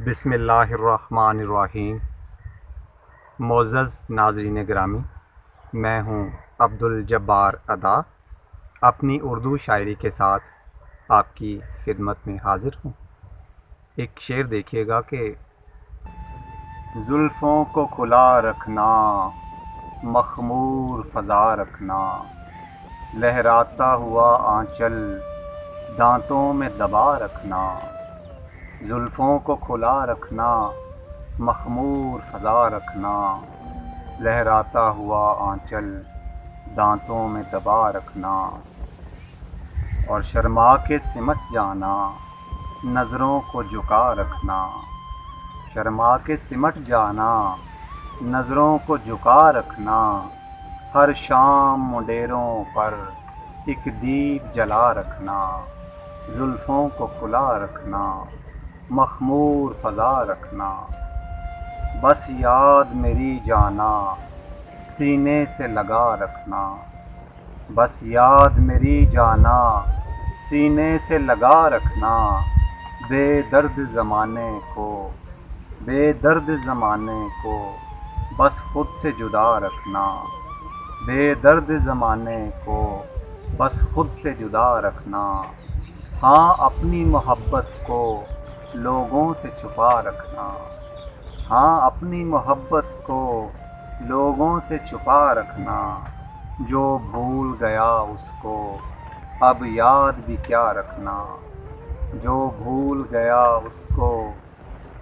بسم اللہ الرحمن الرحیم۔ معزز ناظرین گرامی، میں ہوں عبدالجبار ادا، اپنی اردو شاعری کے ساتھ آپ کی خدمت میں حاضر ہوں۔ ایک شعر دیکھیے گا کہ زلفوں کو کھلا رکھنا، مخمور فضا رکھنا، لہراتا ہوا آنچل دانتوں میں دبا رکھنا، زلفوں کو کھلا رکھنا، مخمور فضا رکھنا، لہراتا ہوا آنچل دانتوں میں دبا رکھنا، اور شرما کے سمٹ جانا، نظروں کو جھکا رکھنا، شرما کے سمٹ جانا، نظروں کو جھکا رکھنا، ہر شام منڈیروں پر ایک دیپ جلا رکھنا، زلفوں کو کھلا رکھنا، مخمور فضا رکھنا، بس یاد میری جانا سینے سے لگا رکھنا، بس یاد میری جانا سینے سے لگا رکھنا، بے درد زمانے کو، بے درد زمانے کو بس خود سے جدا رکھنا، بے درد زمانے کو بس خود سے جدا رکھنا، ہاں اپنی محبت کو لوگوں سے چھپا رکھنا، ہاں اپنی محبت کو لوگوں سے چھپا رکھنا، جو بھول گیا اس کو اب یاد بھی کیا رکھنا، جو بھول گیا اس کو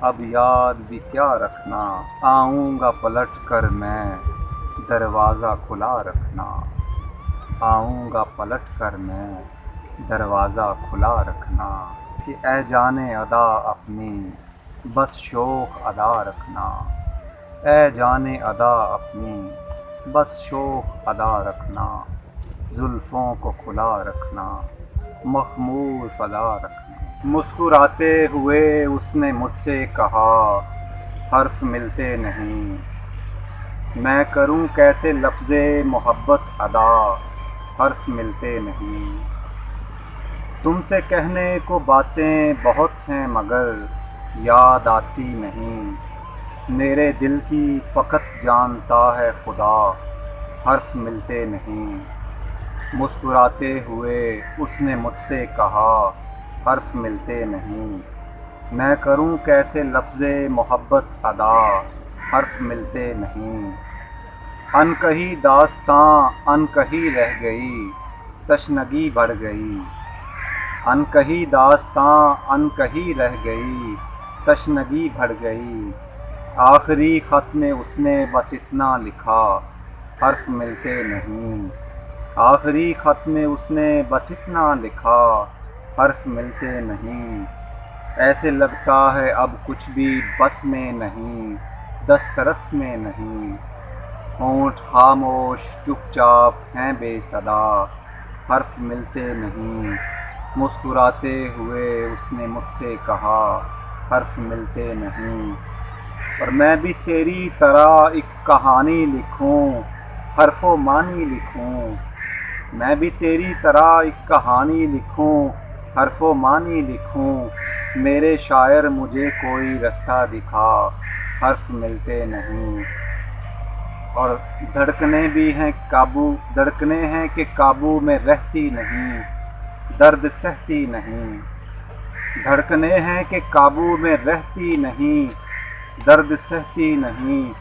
اب یاد بھی کیا رکھنا، آؤں گا پلٹ کر میں دروازہ کھلا رکھنا، آؤں گا پلٹ کر میں دروازہ کھلا رکھنا، کہ اے جانے ادا اپنی بس شوق ادا رکھنا، اے جانے ادا اپنی بس شوق ادا رکھنا، زلفوں کو کھلا رکھنا، مخمور فضا رکھنا۔ مسکراتے ہوئے اس نے مجھ سے کہا، حرف ملتے نہیں، میں کروں کیسے لفظ محبت ادا، حرف ملتے نہیں، تم سے کہنے کو باتیں بہت ہیں مگر یاد آتی نہیں، میرے دل کی فقط جانتا ہے خدا، حرف ملتے نہیں، مسکراتے ہوئے اس نے مجھ سے کہا، حرف ملتے نہیں، میں کروں کیسے لفظ محبت ادا، حرف ملتے نہیں، ان کہی داستاں ان کہی رہ گئی، تشنگی بڑھ گئی، ان کہی داستاں ان کہی رہ گئی، تشنگی بڑھ گئی، آخری خط میں اس نے بس اتنا لکھا، حرف ملتے نہیں، آخری خط میں اس نے بس اتنا لکھا، حرف ملتے نہیں، ایسے لگتا ہے اب کچھ بھی بس میں نہیں، دسترس میں نہیں، ہونٹ خاموش چپ چاپ ہیں بے صدا، حرف ملتے نہیں، مسکراتے ہوئے اس نے مجھ سے کہا، حرف ملتے نہیں، اور میں بھی تیری طرح ایک کہانی لکھوں، حرف و معنی لکھوں، میں بھی تیری طرح ایک کہانی لکھوں، حرف و معنی لکھوں، میرے شاعر مجھے کوئی رستہ دکھا، حرف ملتے نہیں، اور دھڑکنے بھی ہیں دھڑکنے ہیں کہ قابو میں رہتی نہیں، درد سہتی نہیں، دھڑکنے ہیں کہ قابو میں رہتی نہیں، درد سہتی نہیں،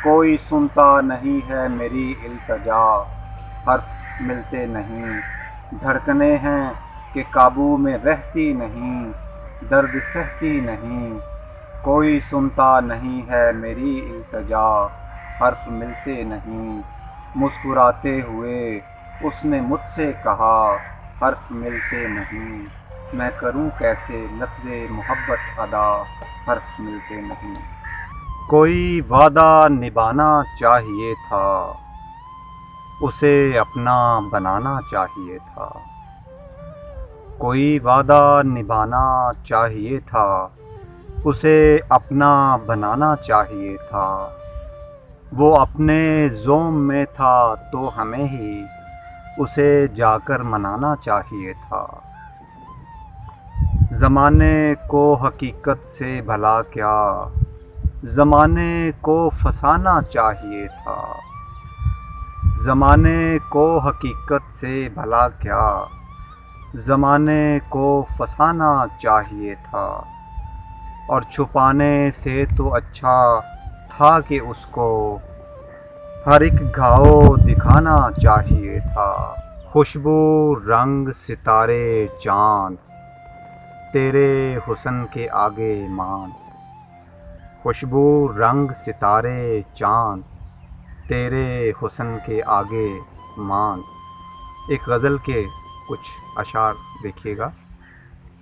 کوئی سنتا نہیں ہے میری التجا، حرف ملتے نہیں، دھڑکنے ہیں کہ قابو میں رہتی نہیں، درد سہتی نہیں، کوئی سنتا نہیں ہے میری التجا، حرف ملتے نہیں، مسکراتے ہوئے اس نے مجھ سے کہا، حرف ملتے نہیں، میں کروں کیسے لفظ محبت ادا، حرف ملتے نہیں، کوئی وعدہ نبھانا چاہیے تھا، اسے اپنا بنانا چاہیے تھا، کوئی وعدہ نبھانا چاہیے تھا، اسے اپنا بنانا چاہیے تھا، وہ اپنے زوم میں تھا تو ہمیں ہی اسے جا کر منانا چاہیے تھا، زمانے کو حقیقت سے بھلا کیا، زمانے کو فسانا چاہیے تھا۔ زمانے کو حقیقت سے بھلا کیا، زمانے کو فسانا چاہیے تھا، اور چھپانے سے تو اچھا تھا کہ اس کو ہر ایک گھاؤ دکھانا چاہیے تھا۔ خوشبو رنگ ستارے چاند تیرے حسن کے آگے مان، خوشبو رنگ ستارے چاند تیرے حسن کے آگے مان۔ ایک غزل کے کچھ اشعار دیکھیے گا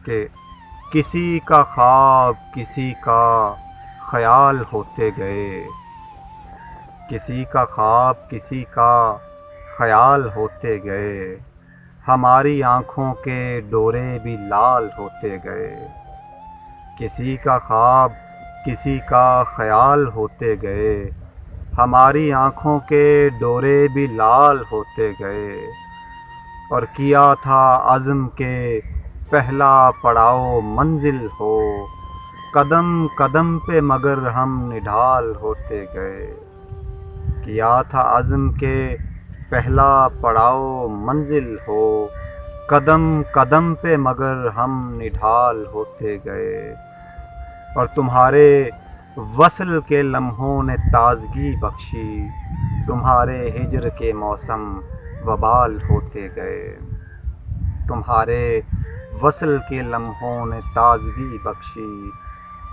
کہ کسی کا خواب کسی کا خیال ہوتے گئے، کسی کا خواب کسی کا خیال ہوتے گئے، ہماری آنکھوں کے ڈورے بھی لال ہوتے گئے۔ کسی کا خواب کسی کا خیال ہوتے گئے، ہماری آنکھوں کے ڈورے بھی لال ہوتے گئے، اور کیا تھا عزم کے پہلا پڑاؤ منزل ہو، قدم قدم پہ مگر ہم نڈھال ہوتے گئے۔ کیا تھا عزم کے پہلا پڑاؤ منزل ہو، قدم قدم پہ مگر ہم نڈھال ہوتے گئے، اور تمہارے وصل کے لمحوں نے تازگی بخشی، تمہارے ہجر کے موسم وبال ہوتے گئے۔ تمہارے وصل کے لمحوں نے تازگی بخشی،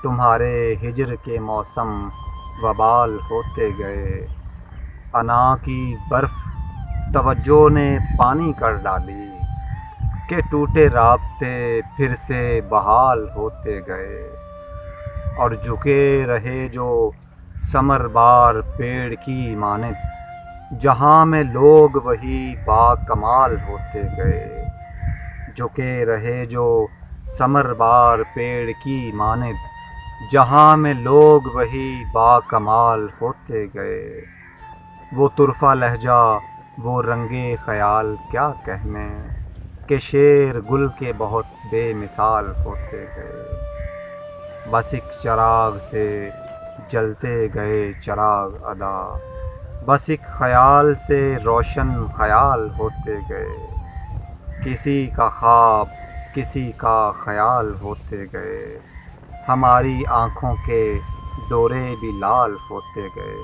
تمہارے ہجر کے موسم وبال ہوتے گئے۔ انا کی برف توجہ نے پانی کر ڈالی، کہ ٹوٹے رابطے پھر سے بحال ہوتے گئے، اور جھکے رہے جو ثمر بار پیڑ کی مانند، جہاں میں لوگ وہی با کمال ہوتے گئے۔ جھکے رہے جو ثمر بار پیڑ کی مانند، جہاں میں لوگ وہی با کمال ہوتے گئے۔ وہ طرفہ لہجہ وہ رنگے خیال کیا کہنے، کہ شعر گل کے بہت بے مثال ہوتے گئے۔ بس ایک چراغ سے جلتے گئے چراغ ادا، بس ایک خیال سے روشن خیال ہوتے گئے۔ کسی کا خواب کسی کا خیال ہوتے گئے، ہماری آنکھوں کے ڈورے بھی لال ہوتے گئے۔